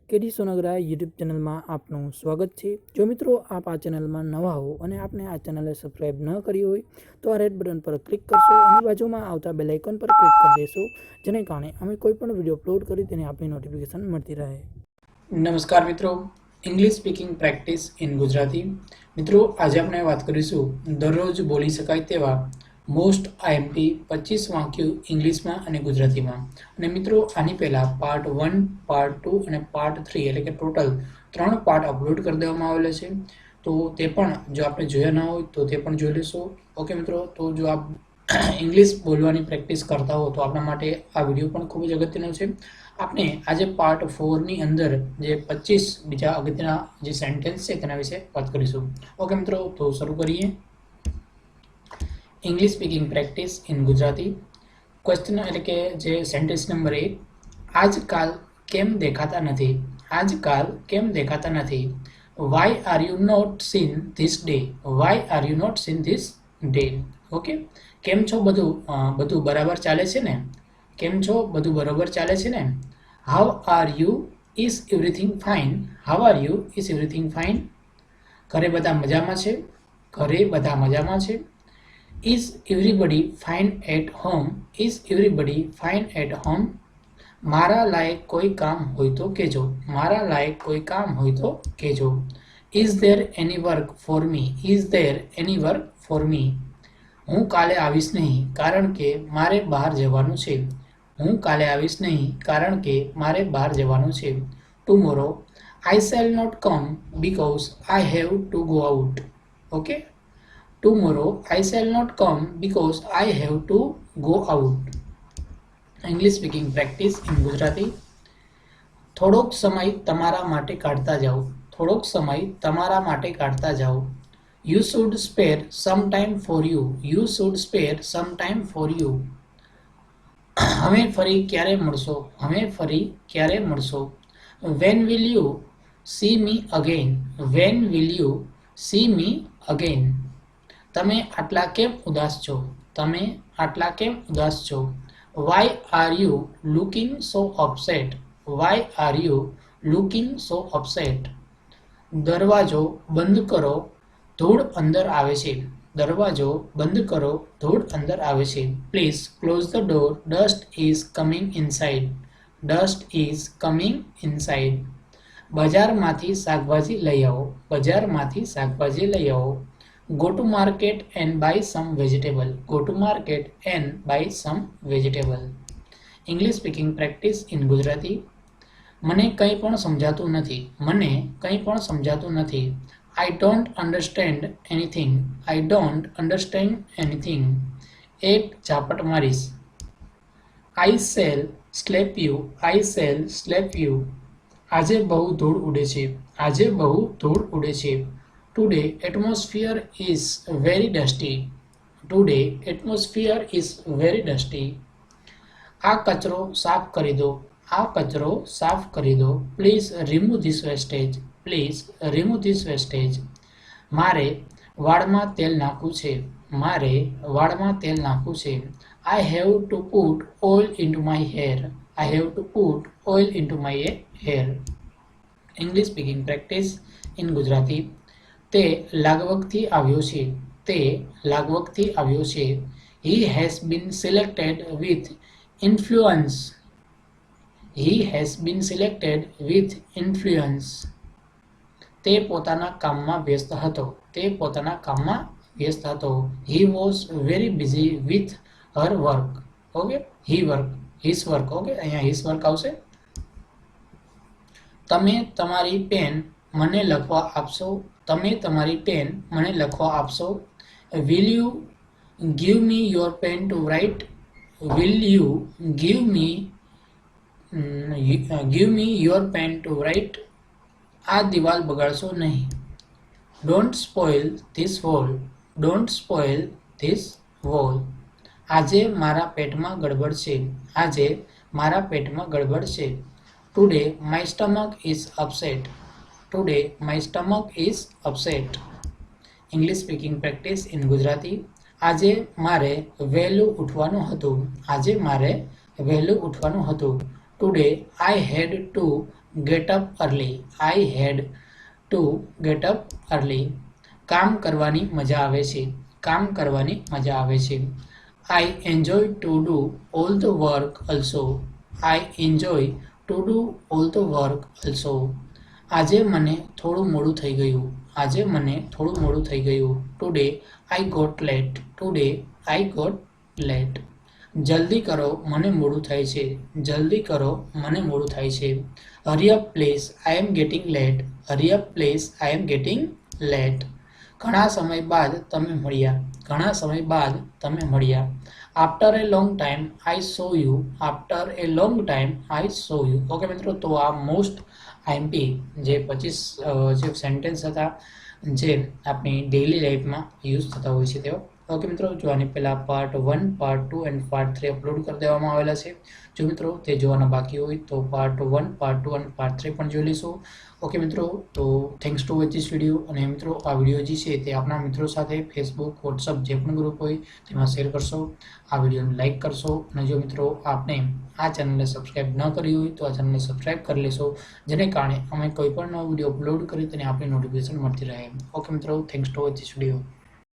કેડી Songara YouTube ચેનલમાં આપનું સ્વાગત છે। જો મિત્રો આપ આ ચેનલમાં નવા હો અને આપને આ ચેનલને સબસ્ક્રાઇબ ન કરી હોય તો આ રેડ બટન પર ક્લિક કરશો અને બાજુમાં આવતા બેલ આઇકન પર ક્લિક કરી દેશો, જેને કારણે અમે કોઈ પણ વિડીયો અપલોડ કરી તેની આપની નોટિફિકેશન મળતી રહે। નમસ્કાર મિત્રો, English speaking practice in Gujarati. મિત્રો આજે આપણે વાત કરીશું દરરોજ બોલી શકાય તેવા મોસ્ટ આઈએમપી 25 વાક્યો ઇંગ્લિશમાં અને ગુજરાતીમાં। અને મિત્રો આની પહેલા પાર્ટ 1, પાર્ટ 2 અને પાર્ટ 3 એટલે કે ટોટલ 3 પાર્ટ અપલોડ કરી દેવામાં આવેલા છે, તો તે પણ જો આપણે જોયા ન હોય તો તે પણ જોઈ લેશો। ઓકે મિત્રો, તો જો આપ ઇંગ્લિશ બોલવાની પ્રેક્ટિસ કરતા હો તો આપણા માટે આ વિડીયો પણ ખૂબ જ અગત્યનો છે। આપણે આજે પાર્ટ 4 ની અંદર જે 25 બીજા અગત્યના જે સેન્ટેન્સ છે તેના વિશે વાત કરીશું। ઓકે મિત્રો, તો શરૂ કરીએ। English speaking practice in Gujarati. Question એટલે કે જે સેન્ટેન્સ નંબર 1, આજકાલ કેમ દેખાતા નથી? આજકાલ કેમ દેખાતા નથી? Why are you not seen this day? Why are you not seen this day? Okay, કેમ છો? બધું બરાબર ચાલે છે ને? કેમ છો? બધું બરાબર ચાલે છે ને? How are you? Is everything fine? How are you? Is everything fine? ઘરે બધા મજામાં છે? ઘરે બધા મજામાં છે? Is everybody fine at home? Is everybody fine at home? મારા લાયક કોઈ કામ હોય તો કહેજો. મારા લાયક કોઈ કામ હોય તો કહેજો. Is there any work for me? Is there any work for me? હું કાલે આવીશ નહીં કારણ કે મારે બહાર જવાનું છે. હું કાલે આવીશ નહીં કારણ કે મારે બહાર જવાનું છે. Tomorrow I shall not come because I have to go out. Okay? Tomorrow I shall not come because I have to go out. English speaking practice in Gujarati. થોડોક સમય તમારા માટે કાઢતા જાઓ. થોડોક સમય તમારા માટે કાઢતા જાઓ. You should spare some time for you. You should spare some time for you. હવે ફરી ક્યારે મળશો? હવે ફરી ક્યારે મળશો? When will you see me again? When will you see me again? તમે આટલા કેમ ઉદાસ છો? તમે આટલા કેમ ઉદાસ છો? Why are you looking so upset? Why are you looking so upset? દરવાજો બંધ કરો, ધૂળ અંદર આવે છે. દરવાજો બંધ કરો, ધૂળ અંદર આવે છે. Please close the door. Dust is coming inside. Dust is coming inside. બજારમાંથી શાકભાજી લઈ આવો. બજારમાંથી શાકભાજી લઈ આવો. Go to market and buy some vegetable. Go to market and buy some vegetable. English speaking practice in Gujarati. મને કંઈ પણ સમજાતું નથી. મને કંઈ પણ સમજાતું નથી. I don't understand anything. I don't understand anything. એક ઝાપટ મારીશ. I shall slap you. I shall slap you. આજે બહુ ધૂળ ઉડે છે. આજે બહુ ધૂળ ઉડે છે. Today atmosphere is very dusty. Today atmosphere is very dusty. આ કચરો સાફ કરી દો. આ કચરો સાફ કરી દો. Please remove this wastage. Please remove this wastage. મારે વાળમાં તેલ નાખવું છે. મારે વાળમાં તેલ નાખવું છે. I have to put oil into my hair. I have to put oil into my hair. English speaking practice in Gujarati. તે લાગવગથી આવ્યો છે. તે લાગવગથી આવ્યો છે. He has been selected with influence. He has been selected with influence. તે પોતાના કામમાં વ્યસ્ત હતો. તે પોતાના કામમાં વ્યસ્ત હતો. He was very busy with her work. Okay? His work. Okay? અહીંયા his work આવશે. તમે તમારી પેન મને લખવા આપશો. તમે તમારી પેન મને લખવા આપશો. Will you give me your pen to write? Will you give me your pen to write? આ દિવાલ બગાડશો નહીં. Don't spoil this wall. Don't spoil this wall. આજે મારા પેટમાં ગડબડ છે. આજે મારા પેટમાં ગડબડ છે. Today my stomach is upset. Today my stomach is upset. English speaking practice in Gujarati. આજે મારે વહેલું ઉઠવાનું હતું. આજે મારે વહેલું ઉઠવાનું હતું. Today I had to get up early. I had to get up early. કામ કરવાની મજા આવે છે. કામ કરવાની મજા આવે છે. I enjoy to do all the work also. I enjoy to do all the work also. આજે મને થોડું મોડું થઈ ગયું. આજે મને થોડું મોડું થઈ ગયું. Today I got late. Today I got late. જલ્દી કરો, મને મોડું થાય છે. જલ્દી કરો, મને મોડું થાય છે. Hurry up please, I am getting late. Hurry up please, I am getting late. ઘણા સમય બાદ તમે મળ્યા. ઘણા સમય બાદ તમે મળ્યા. After A long time I so you. After A long time I so you. Okay મિત્રો, તો આ મોસ્ટ આઈએમપી જે 25 જે સેન્ટેન્સ હતા જે આપણી ડેઇલી લાઈફમાં યુઝ થતા હોય છે તેઓ. ઓકે મિત્રો, જો આની પહેલાં part 1, part 2 and part 3 upload કરી દેવામાં આવેલા છે. જો મિત્રો તે જોવાના બાકી હોય તો પાર્ટ 1, પાર્ટ 2 અને પાર્ટ 3 પણ જોઈ લઈશું. ઓકે મિત્રો, તો thanks to watch this video. અને મિત્રો આ વિડીયો જે છે તે આપણા મિત્રો સાથે ફેસબુક, વોટ્સઅપ જે પણ ગ્રુપ હોય તેમાં શેર કરશો. આ વિડીયોને લાઇક કરશો. અને જો મિત્રો આપને આ ચેનલને સબસ્ક્રાઈબ ન કરી હોય તો આ ચેનલને સબસ્ક્રાઈબ કરી લેશો, જેને કારણે અમે કોઈ પણ નવો વિડીયો અપલોડ કરી તેની આપણી નોટિફિકેશન મળતી રહે. ઓકે મિત્રો, thanks to watch this video.